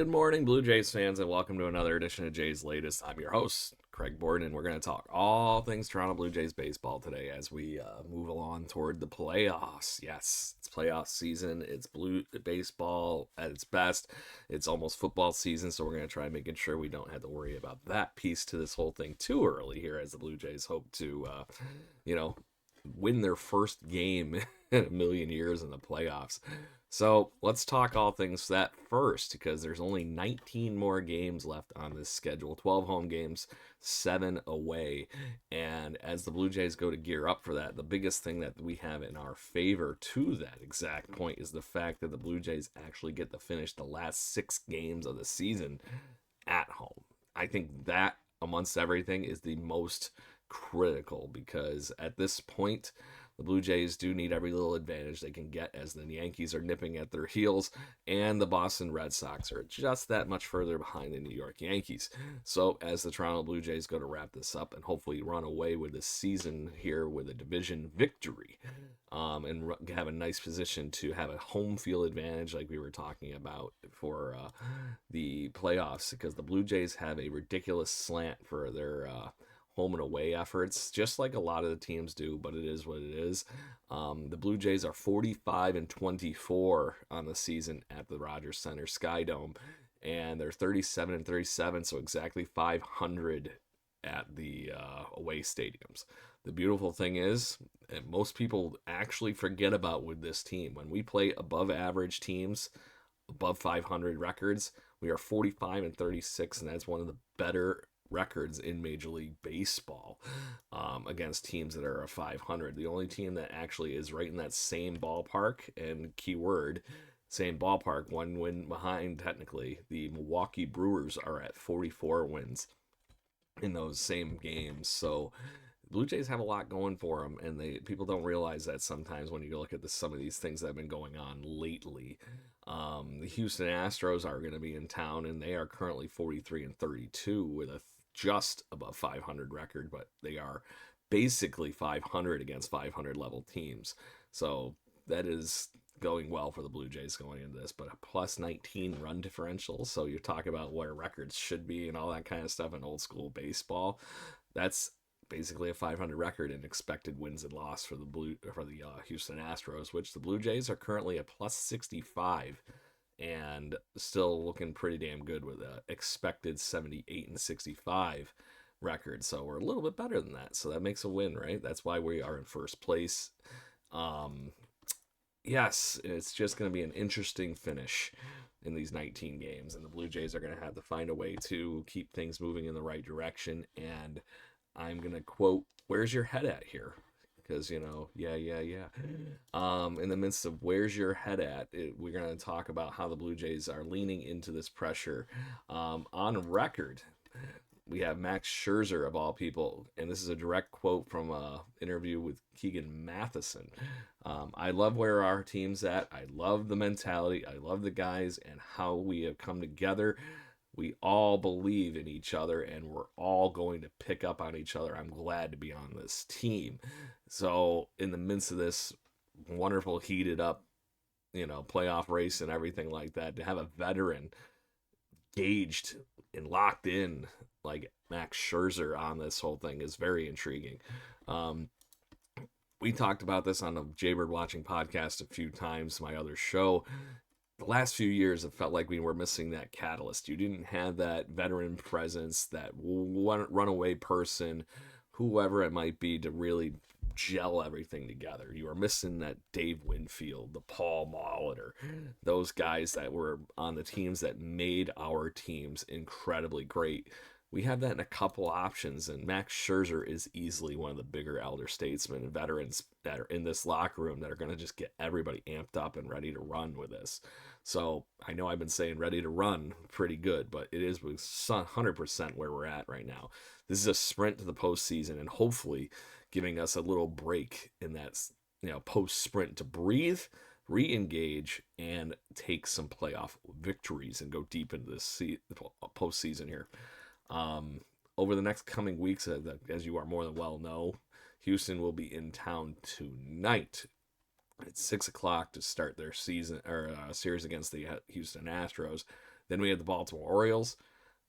Good morning, Blue Jays fans, and welcome to another edition of Jays Latest. I'm your host, Craig Borden, and we're going to talk all things Toronto Blue Jays baseball today as we move along toward the playoffs. Yes, it's playoff season. It's blue baseball at its best. It's almost football season, so we're going to try making sure we don't have to worry about that piece to this whole thing too early here as the Blue Jays hope to, you know, win their first game in a million years in the playoffs. So let's talk all things that first, because there's only 19 more games left on this schedule, 12 home games, 7 away. And as the Blue Jays go to gear up for that, the biggest thing that we have in our favor to that exact point is the fact that the Blue Jays actually get to finish the last 6 games of the season at home. I think that, amongst everything, is the most critical because at this point, the Blue Jays do need every little advantage they can get as the Yankees are nipping at their heels and the Boston Red Sox are just that much further behind the New York Yankees. So, as the Toronto Blue Jays go to wrap this up and hopefully run away with this season here with a division victory, and have a nice position to have a home field advantage like we were talking about for the playoffs, because the Blue Jays have a ridiculous slant for their home and away efforts, just like a lot of the teams do, but it is what it is. The Blue Jays are 45-24 on the season at the Rogers Center Sky Dome, and they're 37-37, so exactly 500 at the away stadiums. The beautiful thing is, and most people actually forget about with this team, when we play above average teams, above 500 records, we are 45-36, and that's one of the better records in Major League Baseball against teams that are a 500. The only team that actually is right in that same ballpark, and keyword, same ballpark, one win behind technically, the Milwaukee Brewers are at 44 wins in those same games. So Blue Jays have a lot going for them, and people don't realize that sometimes when you look at some of these things that have been going on lately. The Houston Astros are going to be in town, and they are currently 43-32 with a just above 500 record, but they are basically 500 against 500 level teams. So that is going well for the Blue Jays going into this, but a plus 19 run differential. So you're talking about where records should be and all that kind of stuff in old school baseball. That's basically a 500 record in expected wins and loss for the Houston Astros, which the Blue Jays are currently a plus 65 and still looking pretty damn good with a expected 78-65 record. So we're a little bit better than that. So that makes a win, right? That's why we are in first place. Yes, it's just going to be an interesting finish in these 19 games, and the Blue Jays are going to have to find a way to keep things moving in the right direction. And I'm going to quote, "Where's your head at here?" Because, yeah. In the midst of where's your head at, we're going to talk about how the Blue Jays are leaning into this pressure. On record, we have Max Scherzer, of all people, and this is a direct quote from an interview with Keegan Matheson. I love where our team's at. I love the mentality. I love the guys and how we have come together. We all believe in each other, and we're all going to pick up on each other. I'm glad to be on this team. So, in the midst of this wonderful, heated up, playoff race and everything like that, to have a veteran gauged and locked in like Max Scherzer on this whole thing is very intriguing. We talked about this on the Jaybird Watching podcast a few times, my other show. The last few years, it felt like we were missing that catalyst. You didn't have that veteran presence, that runaway person, whoever it might be, to really gel everything together. You were missing that Dave Winfield, the Paul Molitor, those guys that were on the teams that made our teams incredibly great. We have that in a couple options, and Max Scherzer is easily one of the bigger elder statesmen and veterans that are in this locker room that are going to just get everybody amped up and ready to run with this. So I know I've been saying ready to run pretty good, but it is 100% where we're at right now. This is a sprint to the postseason, and hopefully giving us a little break in that post sprint to breathe, re-engage, and take some playoff victories and go deep into this postseason here. Over the next coming weeks, as you are more than well know, Houston will be in town tonight at 6 o'clock to start their season or series against the Houston Astros. Then we have the Baltimore Orioles,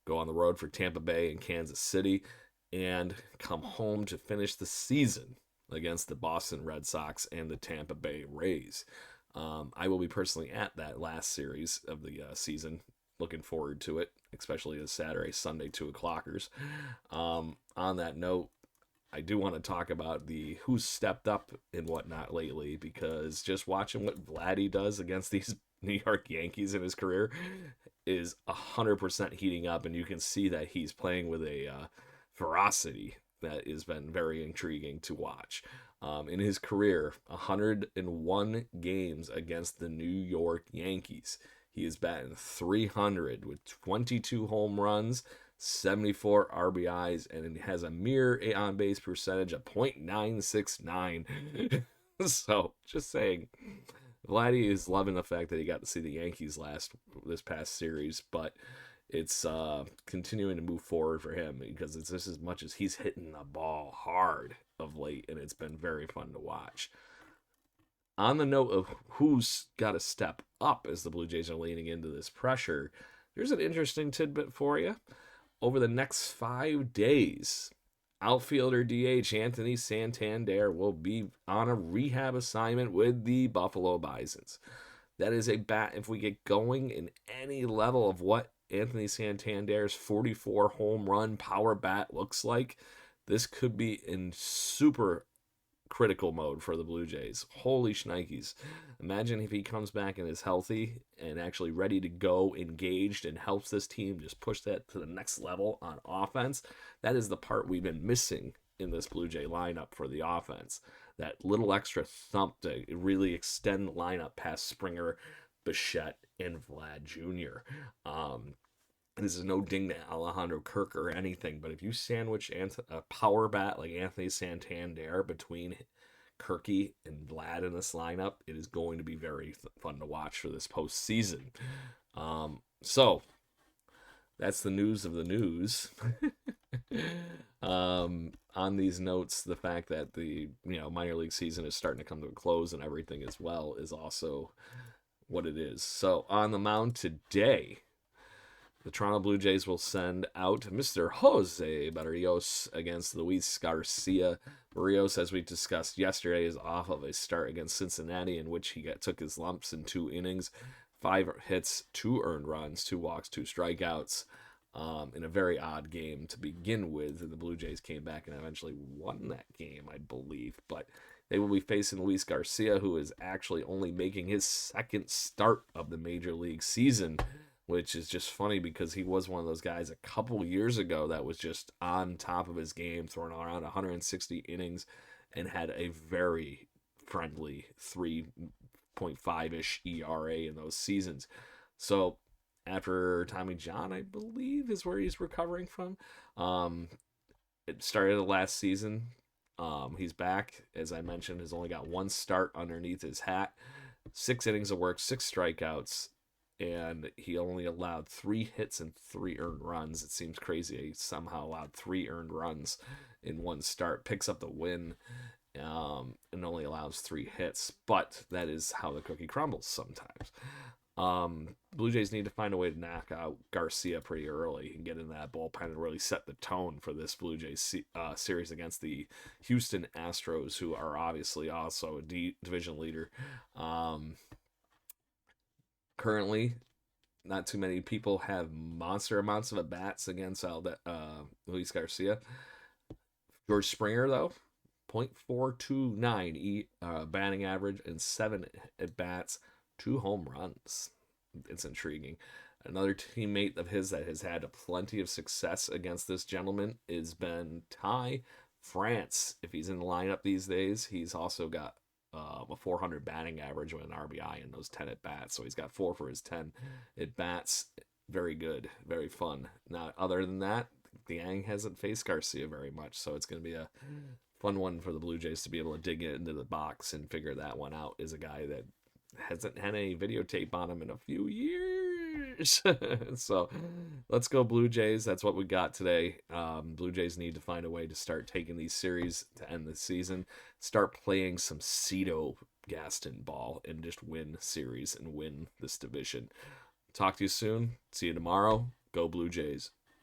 go on the road for Tampa Bay and Kansas City, and come home to finish the season against the Boston Red Sox and the Tampa Bay Rays. I will be personally at that last series of the season. Looking forward to it, especially the Saturday, Sunday 2 o'clockers. On that note, I do want to talk about the who's stepped up and whatnot lately, because just watching what Vladdy does against these New York Yankees in his career is 100% heating up, and you can see that he's playing with a ferocity that has been very intriguing to watch. In his career, 101 games against the New York Yankees. He is batting 300 with 22 home runs, 74 RBIs, and it has a mere on base percentage of .969. So, just saying, Vladdy is loving the fact that he got to see the Yankees this past series, but it's continuing to move forward for him, because it's just as much as he's hitting the ball hard of late, and it's been very fun to watch. On the note of who's got to step up as the Blue Jays are leaning into this pressure, there's an interesting tidbit for you. Over the next 5 days, outfielder DH Anthony Santander will be on a rehab assignment with the Buffalo Bisons. That is a bat, if we get going in any level of what Anthony Santander's 44 home run power bat looks like, this could be in super critical mode for the Blue Jays. Holy shnikes. Imagine if he comes back and is healthy and actually ready to go, engaged, and helps this team just push that to the next level on offense. That is the part we've been missing in this Blue Jay lineup for the offense. That little extra thump to really extend the lineup past Springer, Bichette, and Vlad Jr. This is no ding to Alejandro Kirk or anything, but if you sandwich a power bat like Anthony Santander between Kirky and Vlad in this lineup, it is going to be very fun to watch for this postseason. So that's the news of the news. On these notes, the fact that the minor league season is starting to come to a close and everything as well is also what it is. So on the mound today, the Toronto Blue Jays will send out Mr. Jose Barrios against Luis Garcia. Barrios, as we discussed yesterday, is off of a start against Cincinnati in which he took his lumps in 2 innings, 5 hits, 2 earned runs, 2 walks, 2 strikeouts, in a very odd game to begin with. The Blue Jays came back and eventually won that game, I believe. But they will be facing Luis Garcia, who is actually only making his 2nd start of the Major League season, which is just funny because he was one of those guys a couple years ago that was just on top of his game, throwing around 160 innings and had a very friendly 3.5-ish ERA in those seasons. So after Tommy John, I believe, is where he's recovering from. It started the last season. He's back, as I mentioned, has only got 1 start underneath his hat, 6 innings of work, 6 strikeouts, and he only allowed 3 hits and 3 earned runs. It seems crazy he somehow allowed 3 earned runs in 1 start, picks up the win, and only allows 3 hits. But that is how the cookie crumbles sometimes. Blue Jays need to find a way to knock out Garcia pretty early and get in that bullpen and really set the tone for this Blue Jays series against the Houston Astros, who are obviously also a division leader. Currently, not too many people have monster amounts of at-bats against Luis Garcia. George Springer, though, .429 batting average and 7 at-bats, 2 home runs. It's intriguing. Another teammate of his that has had plenty of success against this gentleman has been Ty France. If he's in the lineup these days, he's also got a 400 batting average with an RBI in those 10 at-bats. So he's got 4 for his 10 at-bats. Very good. Very fun. Now, other than that, Yang hasn't faced Garcia very much, so it's going to be a fun one for the Blue Jays to be able to dig into the box and figure that one out. Is a guy that hasn't had any videotape on him in a few years. So let's go Blue Jays. That's what we got today. Blue Jays need to find a way to start taking these series to end the season, start playing some Cito Gaston ball, and just win series and win this division. Talk to you soon. See you tomorrow. Go Blue Jays.